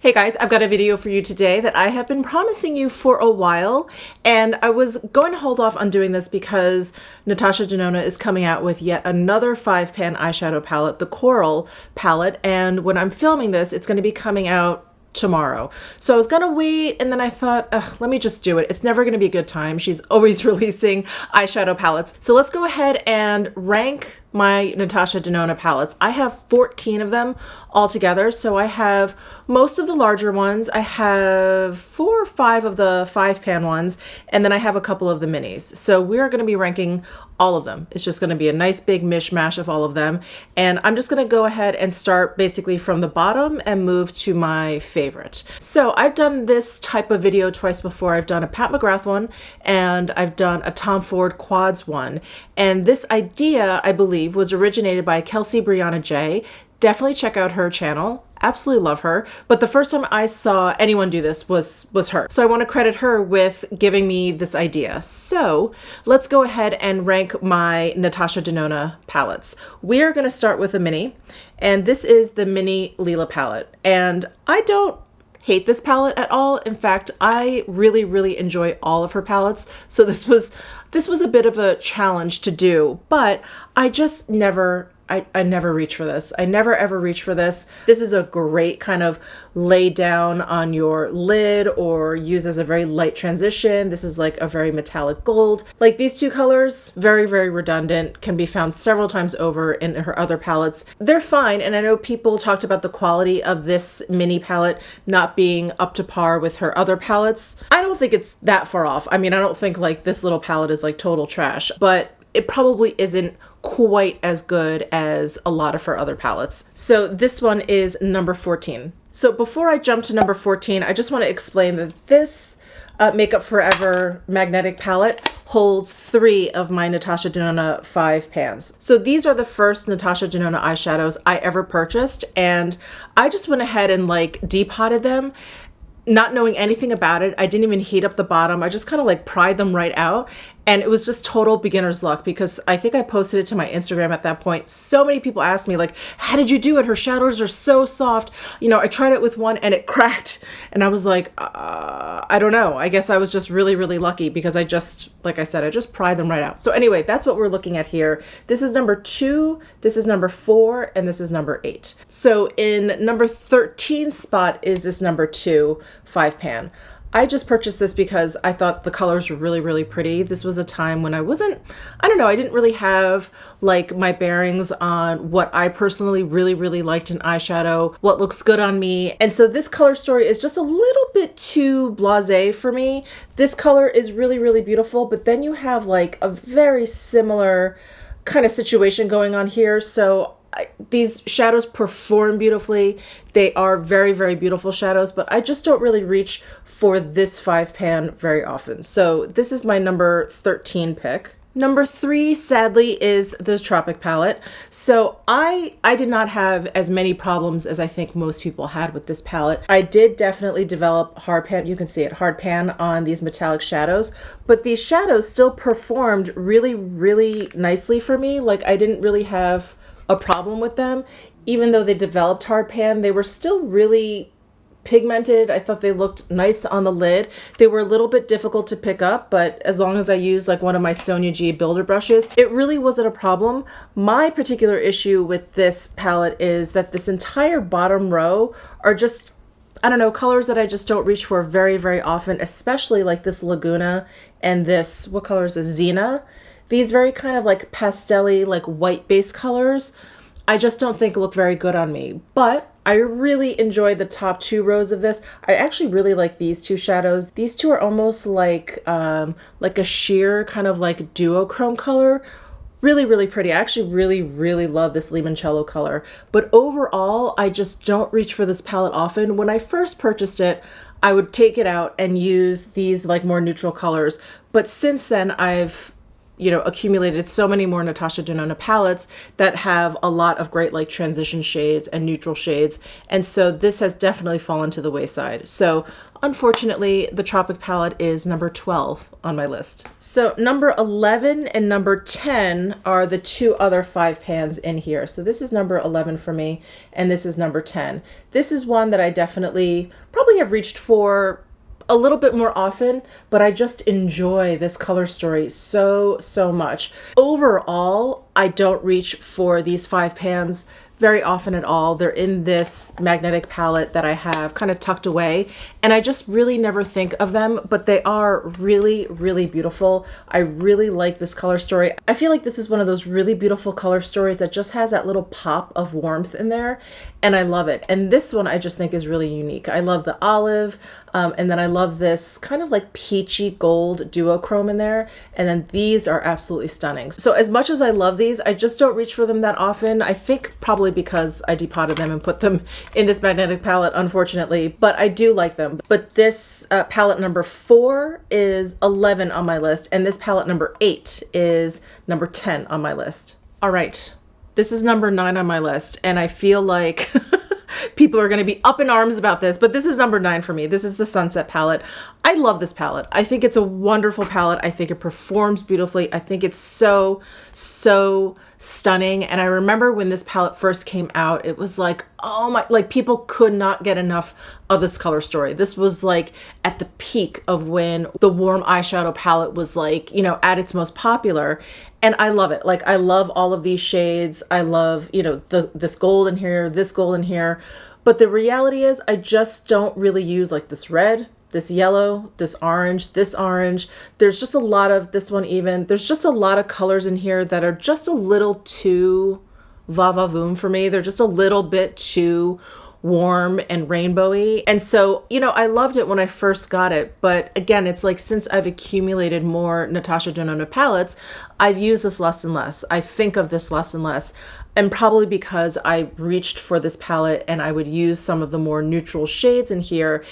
Hey guys, I've got a video for you today that I have been promising you for a while, and I was going to hold off on doing this because Natasha Denona is coming out with yet another 5-pan eyeshadow palette, the Coral palette, and when I'm filming this, it's going to be coming out tomorrow. So I was gonna wait, and then I thought, let me just do it. It's never gonna be a good time. She's always releasing eyeshadow palettes. So let's go ahead and rank my Natasha Denona palettes. I have 14 of them all together. So I have most of the larger ones. I have 4 or 5 of the 5-pan ones, and then I have a couple of the minis. So we're gonna be ranking all of them. It's just gonna be a nice big mishmash of all of them. And I'm just gonna go ahead and start basically from the bottom and move to my favorite. So I've done this type of video twice before. I've done a Pat McGrath one, and I've done a Tom Ford Quads one. And this idea, I believe, was originated by Kelsey Brianna J. Definitely check out her channel. Absolutely love her. But the first time I saw anyone do this was her. So I want to credit her with giving me this idea. So let's go ahead and rank my Natasha Denona palettes. We are going to start with a mini, and this is the mini Lila palette. And I don't hate this palette at all. In fact, I really enjoy all of her palettes. So this was a bit of a challenge to do, but I just never reach for this. I never ever reach for this. This is a great kind of lay down on your lid or use as a very light transition. This is like a very metallic gold. Like these two colors, very redundant, can be found several times over in her other palettes. They're fine, and I know people talked about the quality of this mini palette not being up to par with her other palettes. I don't think it's that far off. I mean, I don't think like this little palette is like total trash, but it probably isn't quite as good as a lot of her other palettes. So this one is number 14. So before I jump to number 14, I just want to explain that this Makeup Forever magnetic palette holds 3 of my Natasha Denona 5 pans. So these are the first Natasha Denona eyeshadows I ever purchased, and I just went ahead and like depotted them, not knowing anything about it. I didn't even heat up the bottom. I just kind of like pried them right out. And it was just total beginner's luck because I think I posted it to my Instagram at that point. So many people asked me like, how did you do it? Her shadows are so soft. You know, I tried it with one and it cracked. And I was like, I don't know. I guess I was just really lucky because I just, like I said, I just pried them right out. So anyway, that's what we're looking at here. This is number 2, this is number 4, and this is number 8. So in number 13 spot is this number 2 5-pan. I just purchased this because I thought the colors were really pretty. This was a time when I didn't really have like my bearings on what I personally really liked in eyeshadow, what looks good on me. And so this color story is just a little bit too blasé for me. This color is really beautiful, but then you have like a very similar kind of situation going on here. So these shadows perform beautifully. They are very beautiful shadows, but I just don't really reach for this 5-pan very often. So this is my number 13 pick. Number 3, sadly, is this Tropic Palette. So I did not have as many problems as I think most people had with this palette. I did definitely develop hard pan, you can see it, hard pan on these metallic shadows, but these shadows still performed really nicely for me. Like I didn't really have a problem with them. Even though they developed hard pan, they were still really pigmented. I thought they looked nice on the lid. They were a little bit difficult to pick up, but as long as I used like one of my Sonia G builder brushes, it really wasn't a problem. My particular issue with this palette is that this entire bottom row are just, I don't know, colors that I just don't reach for very often, especially like this Laguna and this, what color is this, Xena? These very kind of like pastel-y, like white base colors, I just don't think look very good on me. But I really enjoyed the top 2 rows of this. I actually really like these 2 shadows. These 2 are almost like a sheer kind of like duochrome color. Really pretty. I actually really love this limoncello color. But overall, I just don't reach for this palette often. When I first purchased it, I would take it out and use these like more neutral colors. But since then, I've you know, accumulated so many more Natasha Denona palettes that have a lot of great like transition shades and neutral shades. And so this has definitely fallen to the wayside. So unfortunately, the Tropic palette is number 12 on my list. So number 11 and number 10 are the two other 5 pans in here. So this is number 11 for me, and this is number 10. This is one that I definitely probably have reached for a little bit more often, but I just enjoy this color story so much. Overall, I don't reach for these 5 pans very often at all. They're in this magnetic palette that I have kind of tucked away, and I just really never think of them, but they are really beautiful. I really like this color story. I feel like this is one of those really beautiful color stories that just has that little pop of warmth in there, and I love it. And this one I just think is really unique. I love the olive, and then I love this kind of like peachy gold duochrome in there, and then these are absolutely stunning. So as much as I love these, I just don't reach for them that often. I think probably because I depotted them and put them in this magnetic palette, unfortunately, but I do like them. But this palette number 4 is 11 on my list, and this palette number 8 is number 10 on my list. All right, this is number 9 on my list, and I feel like people are going to be up in arms about this, but this is number 9 for me. This is the Sunset palette. I love this palette. I think it's a wonderful palette. I think it performs beautifully. I think it's so stunning. And I remember when this palette first came out, it was like, oh my, like people could not get enough of this color story. This was like at the peak of when the warm eyeshadow palette was like, you know, at its most popular. And I love it. Like I love all of these shades. I love, you know, this gold in here, this gold in here. But the reality is I just don't really use like this red, this yellow, this orange, this orange. There's just a lot of this one even. There's just a lot of colors in here that are just a little too va-va-voom for me. They're just a little bit too warm and rainbowy. And so, you know, I loved it when I first got it. But again, it's like since I've accumulated more Natasha Denona palettes, I've used this less and less. I think of this less and less. And probably because I reached for this palette and I would use some of the more neutral shades in here.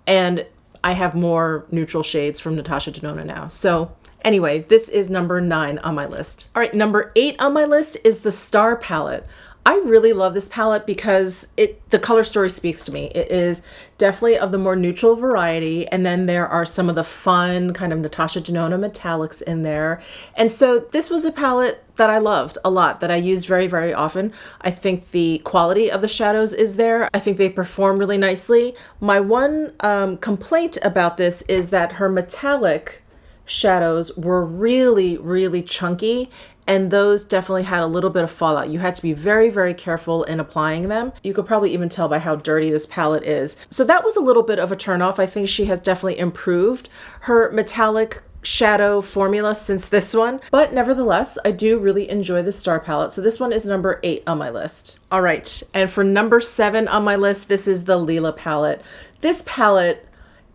And I have more neutral shades from Natasha Denona now. So anyway, this is number 9 on my list. All right, number 8 on my list is the Star palette. I really love this palette because the color story speaks to me. It is definitely of the more neutral variety. And then there are some of the fun kind of Natasha Denona metallics in there. And so this was a palette that I loved a lot, that I used very often. I think the quality of the shadows is there. I think they perform really nicely. My one complaint about this is that her metallic shadows were really chunky, and those definitely had a little bit of fallout. You had to be very careful in applying them. You could probably even tell by how dirty this palette is. So that was a little bit of a turnoff. I think she has definitely improved her metallic shadow formula since this one, but nevertheless, I do really enjoy the Star palette. So this one is number 8 on my list. All right, and for number 7 on my list, this is the Leela palette. This palette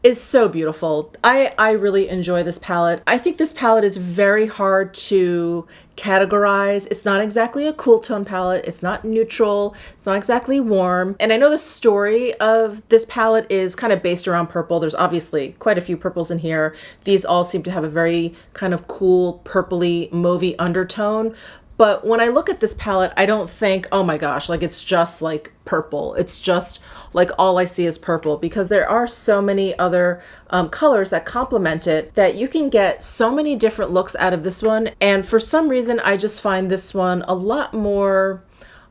is so beautiful. I really enjoy this palette. I think this palette is very hard to categorize. It's not exactly a cool tone palette. It's not neutral. It's not exactly warm. And I know the story of this palette is kind of based around purple. There's obviously quite a few purples in here. These all seem to have a very kind of cool purpley mauvey undertone. But when I look at this palette, I don't think, oh my gosh, like it's just like purple. It's just like all I see is purple, because there are so many other colors that complement it that you can get so many different looks out of this one. And for some reason, I just find this one a lot more,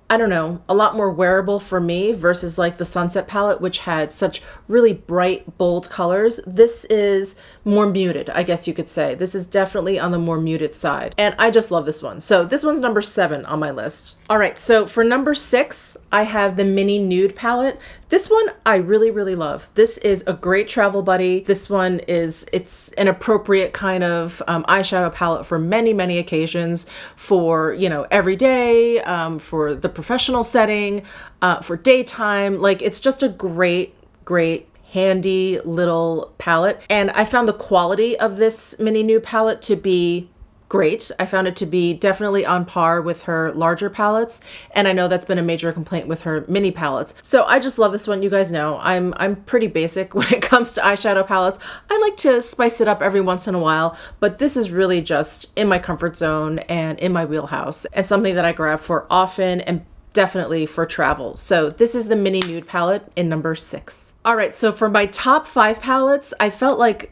I don't know, a lot more wearable for me versus like the Sunset palette, which had such really bright, bold colors. This is more muted, I guess you could say. This is definitely on the more muted side. And I just love this one. So this one's number 7 on my list. All right, so for number 6, I have the Mini Nude palette. This one I really love. This is a great travel buddy. This one it's an appropriate kind of eyeshadow palette for many occasions, for, you know, every day, for the professional setting, for daytime. Like, it's just a great handy little palette. And I found the quality of this Mini Nude palette to be great. I found it to be definitely on par with her larger palettes, and I know that's been a major complaint with her mini palettes. So I just love this one. You guys know I'm pretty basic when it comes to eyeshadow palettes. I like to spice it up every once in a while, but this is really just in my comfort zone and in my wheelhouse, and something that I grab for often and definitely for travel. So this is the mini nude palette in number 6. All right, so for my top 5 palettes, I felt like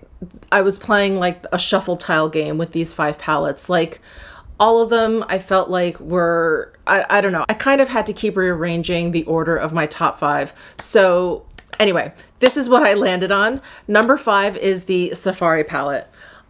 I was playing like a shuffle tile game with these 5 palettes. Like all of them I felt like were, I don't know. I kind of had to keep rearranging the order of my top 5. So anyway, this is what I landed on. Number 5 is the Safari palette.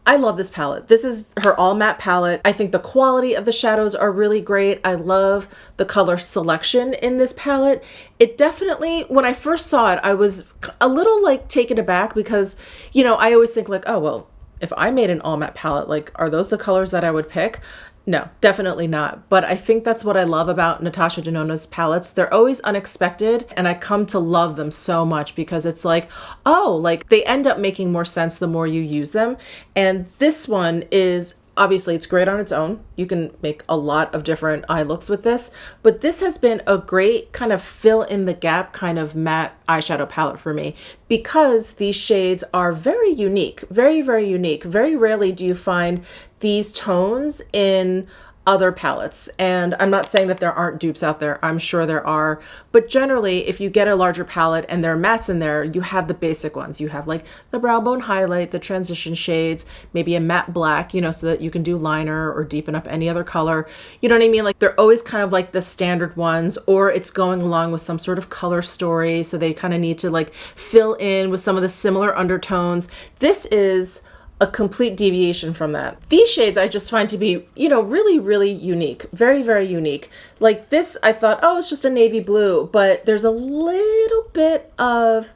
I love this palette. This is her all matte palette. I think the quality of the shadows are really great. I love the color selection in this palette. It definitely, when I first saw it, I was a little like taken aback because, you know, I always think like, oh, well, if I made an all matte palette, like, are those the colors that I would pick? No, definitely not. But I think that's what I love about Natasha Denona's palettes. They're always unexpected, and I come to love them so much because it's like, oh, like they end up making more sense the more you use them. And this one is, obviously it's great on its own. You can make a lot of different eye looks with this, but this has been a great kind of fill in the gap kind of matte eyeshadow palette for me because these shades are very unique, very, very unique. Very rarely do you find these tones in other palettes. And I'm not saying that there aren't dupes out there. I'm sure there are. But generally, if you get a larger palette and there are mattes in there, you have the basic ones. You have like the brow bone highlight, the transition shades, maybe a matte black, you know, so that you can do liner or deepen up any other color. You know what I mean? Like they're always kind of like the standard ones, or it's going along with some sort of color story. So they kind of need to like fill in with some of the similar undertones. This is a complete deviation from that. These shades I just find to be, you know, really, really unique. Very, very unique. Like this, I thought, oh, it's just a navy blue, but there's a little bit of,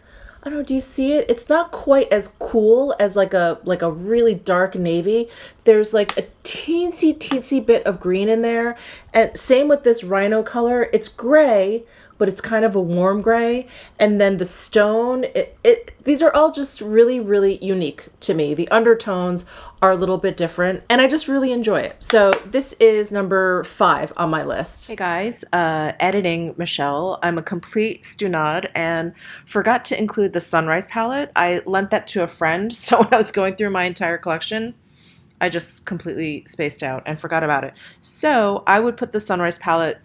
I don't know, do you see it? It's not quite as cool as like a really dark navy. There's like a teensy bit of green in there. And same with this rhino color. It's gray, but it's kind of a warm gray. And then the stone, these are all just really, really unique to me. The undertones are a little bit different and I just really enjoy it. So this is number 5 on my list. Hey guys, editing Michelle. I'm a complete stunad and forgot to include the Sunrise palette. I lent that to a friend. So when I was going through my entire collection, I just completely spaced out and forgot about it. So I would put the Sunrise palette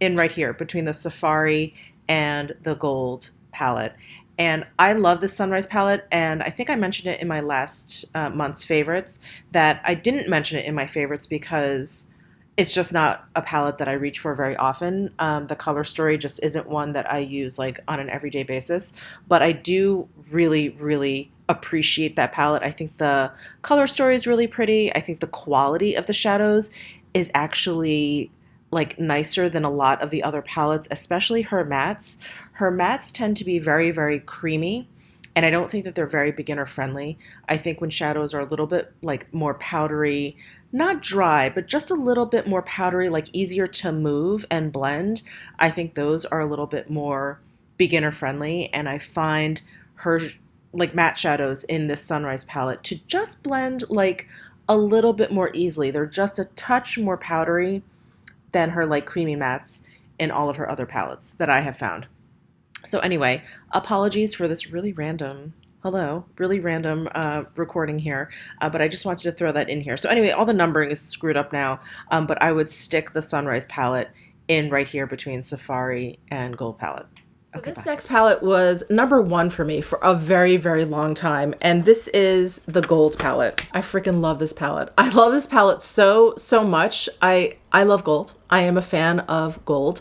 in right here between the Safari and the Gold palette. And I love this Sunrise palette, and I think I mentioned it in my last month's favorites, that I didn't mention it in my favorites because it's just not a palette that I reach for very often. The color story just isn't one that I use like on an everyday basis, but I do really, really appreciate that palette. I think the color story is really pretty. I think the quality of the shadows is actually like nicer than a lot of the other palettes, especially her mattes. Her mattes tend to be very, very creamy, and I don't think that they're very beginner friendly. I think when shadows are a little bit like more powdery, not dry, but just a little bit more powdery, like easier to move and blend, I think those are a little bit more beginner friendly. And I find her like matte shadows in this Sunrise palette to just blend like a little bit more easily. They're just a touch more powdery than her like creamy mattes in all of her other palettes that I have found. So anyway, apologies for this really random, recording here, but I just wanted to throw that in here. So anyway, all the numbering is screwed up now, but I would stick the Sunrise palette in right here between Safari and Gold palette. So okay, this next palette was number 1 for me for a very, very long time. And this is the Gold palette. I freaking love this palette. I love this palette so, so much. I love gold. I am a fan of gold.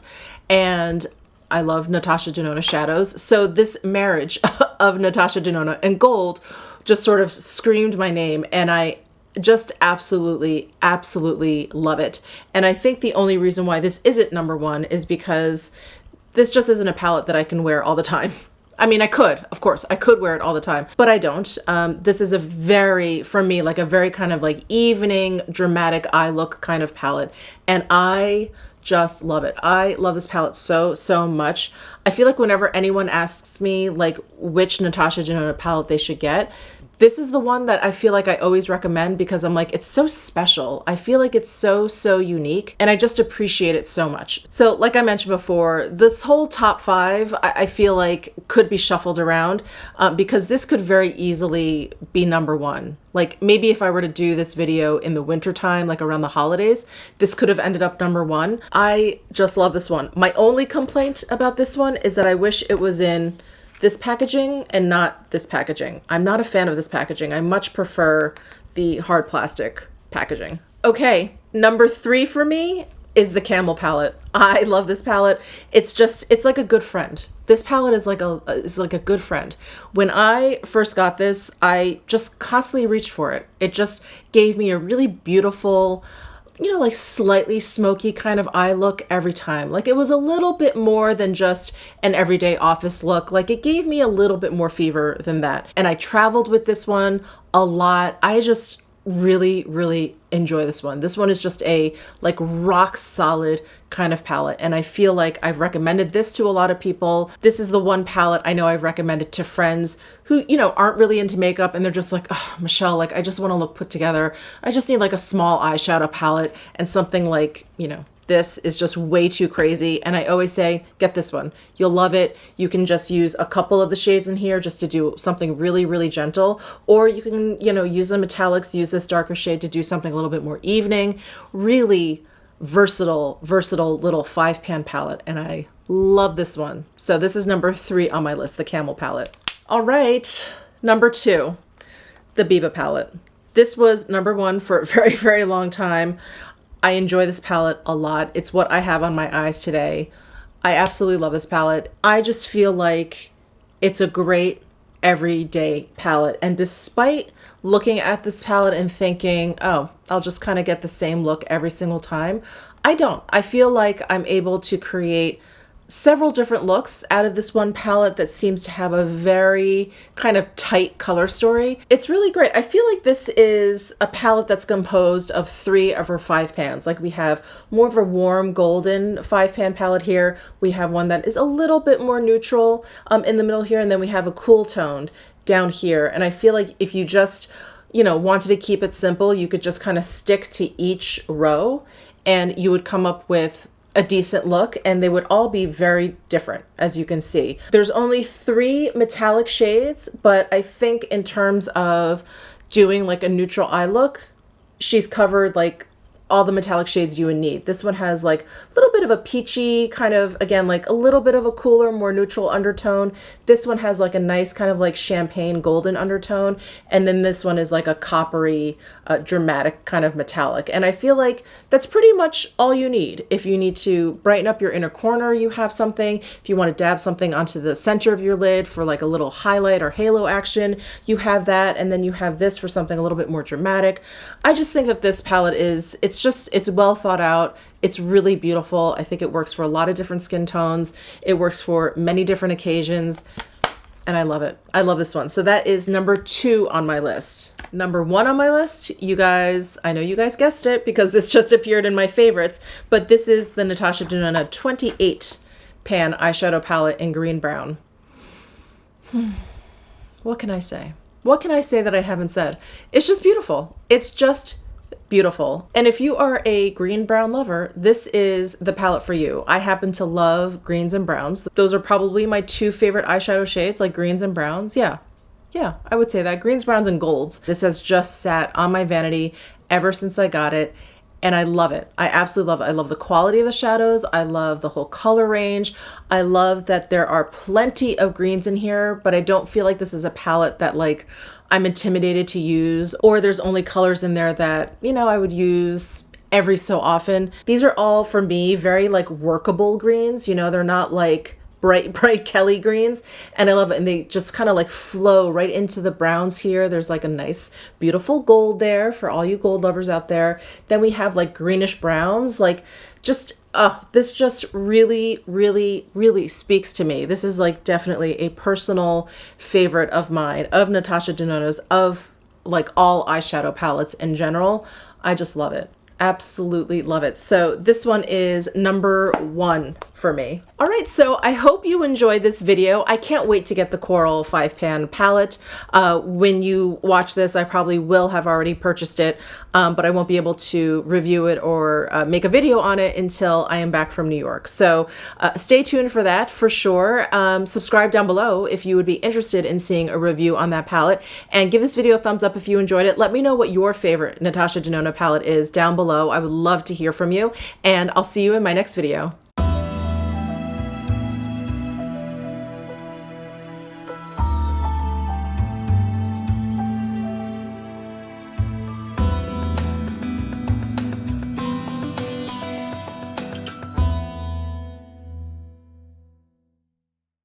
And I love Natasha Denona shadows. So this marriage of Natasha Denona and gold just sort of screamed my name. And I just absolutely, absolutely love it. And I think the only reason why this isn't number 1 is because this just isn't a palette that I can wear all the time. I mean, I could, of course, I could wear it all the time, but I don't. This is a very, for me, like a very kind of like evening, dramatic eye look kind of palette. And I just love it. I love this palette so, so much. I feel like whenever anyone asks me like which Natasha Denona palette they should get, This is the one that I feel like I always recommend because I'm like, it's so special. I feel like it's so, so unique and I just appreciate it so much. So like I mentioned before, this whole top 5, I feel like could be shuffled around because this could very easily be number 1. Like maybe if I were to do this video in the winter time, like around the holidays, this could have ended up number 1. I just love this one. My only complaint about this one is that I wish it was in this packaging and not this packaging. I'm not a fan of this packaging. I much prefer the hard plastic packaging. Okay, number 3 for me is the Camel palette. I love this palette. It's like a good friend. This palette is like a good friend. When I first got this, I just constantly reached for it. It just gave me a really beautiful, you know, like slightly smoky kind of eye look every time. Like it was a little bit more than just an everyday office look. Like it gave me a little bit more fever than that. And I traveled with this one a lot. I just really, really enjoy this one. This one is just a like rock solid kind of palette. And I feel like I've recommended this to a lot of people. This is the one palette I know I've recommended to friends who, you know, aren't really into makeup and they're just like, oh, Michelle, like I just want to look put together. I just need like a small eyeshadow palette and something like, you know, this is just way too crazy. And I always say, get this one. You'll love it. You can just use a couple of the shades in here just to do something really, really gentle. Or you can, you know, use the metallics, use this darker shade to do something a little bit more evening. Really versatile little 5-pan palette. And I love this one. So this is number 3 on my list, the Camel palette. All right, number 2, the Biba palette. This was number 1 for a very, very long time. I enjoy this palette a lot. It's what I have on my eyes today. I absolutely love this palette. I just feel like it's a great everyday palette. And despite looking at this palette and thinking, oh, I'll just kind of get the same look every single time, I don't. I feel like I'm able to create several different looks out of this one palette that seems to have a very kind of tight color story. It's really great. I feel like this is a palette that's composed of 3 of her 5 pans. Like we have more of a warm golden 5-pan palette here. We have one that is a little bit more neutral in the middle here. And then we have a cool toned down here. And I feel like if you just, you know, wanted to keep it simple, you could just kind of stick to each row and you would come up with a decent look, and they would all be very different, as you can see. There's only 3 metallic shades, but I think in terms of doing like a neutral eye look, she's covered like all the metallic shades you would need. This one has like a little bit of a peachy kind of, again, like a little bit of a cooler, more neutral undertone. This one has like a nice kind of like champagne golden undertone. And then this one is like a coppery, dramatic kind of metallic. And I feel like that's pretty much all you need. If you need to brighten up your inner corner, you have something. If you want to dab something onto the center of your lid for like a little highlight or halo action, you have that. And then you have this for something a little bit more dramatic. I just think that this palette is, it's well thought out. It's really beautiful. I think it works for a lot of different skin tones. It works for many different occasions. And I love it. I love this one. So that is number 2 on my list. Number 1 on my list, you guys, I know you guys guessed it because this just appeared in my favorites, but this is the Natasha Denona 28-pan eyeshadow palette in green brown. What can I say? What can I say that I haven't said? It's just beautiful. It's just beautiful. And if you are a green brown lover, this is the palette for you. I happen to love greens and browns. Those are probably my 2 favorite eyeshadow shades, like greens and browns. Yeah, I would say that. Greens, browns, and golds. This has just sat on my vanity ever since I got it. And I love it. I absolutely love it. I love the quality of the shadows. I love the whole color range. I love that there are plenty of greens in here, but I don't feel like this is a palette that like I'm intimidated to use, or there's only colors in there that, you know, I would use every so often. These are all, for me, very like workable greens. You know, they're not like bright Kelly greens, and I love it. And they just kind of like flow right into the browns here. There's like a nice, beautiful gold there for all you gold lovers out there. Then we have like greenish browns, like just, this just really, really, really speaks to me. This is like definitely a personal favorite of mine, of Natasha Denona's, of like all eyeshadow palettes in general. I just love it. Absolutely love it. So this one is number 1 for me. All right, so I hope you enjoyed this video. I can't wait to get the Coral 5-pan palette. When you watch this, I probably will have already purchased it, but I won't be able to review it or make a video on it until I am back from New York. So stay tuned for that for sure. Subscribe down below if you would be interested in seeing a review on that palette, and give this video a thumbs up if you enjoyed it. Let me know what your favorite Natasha Denona palette is down below. I would love to hear from you, and I'll see you in my next video.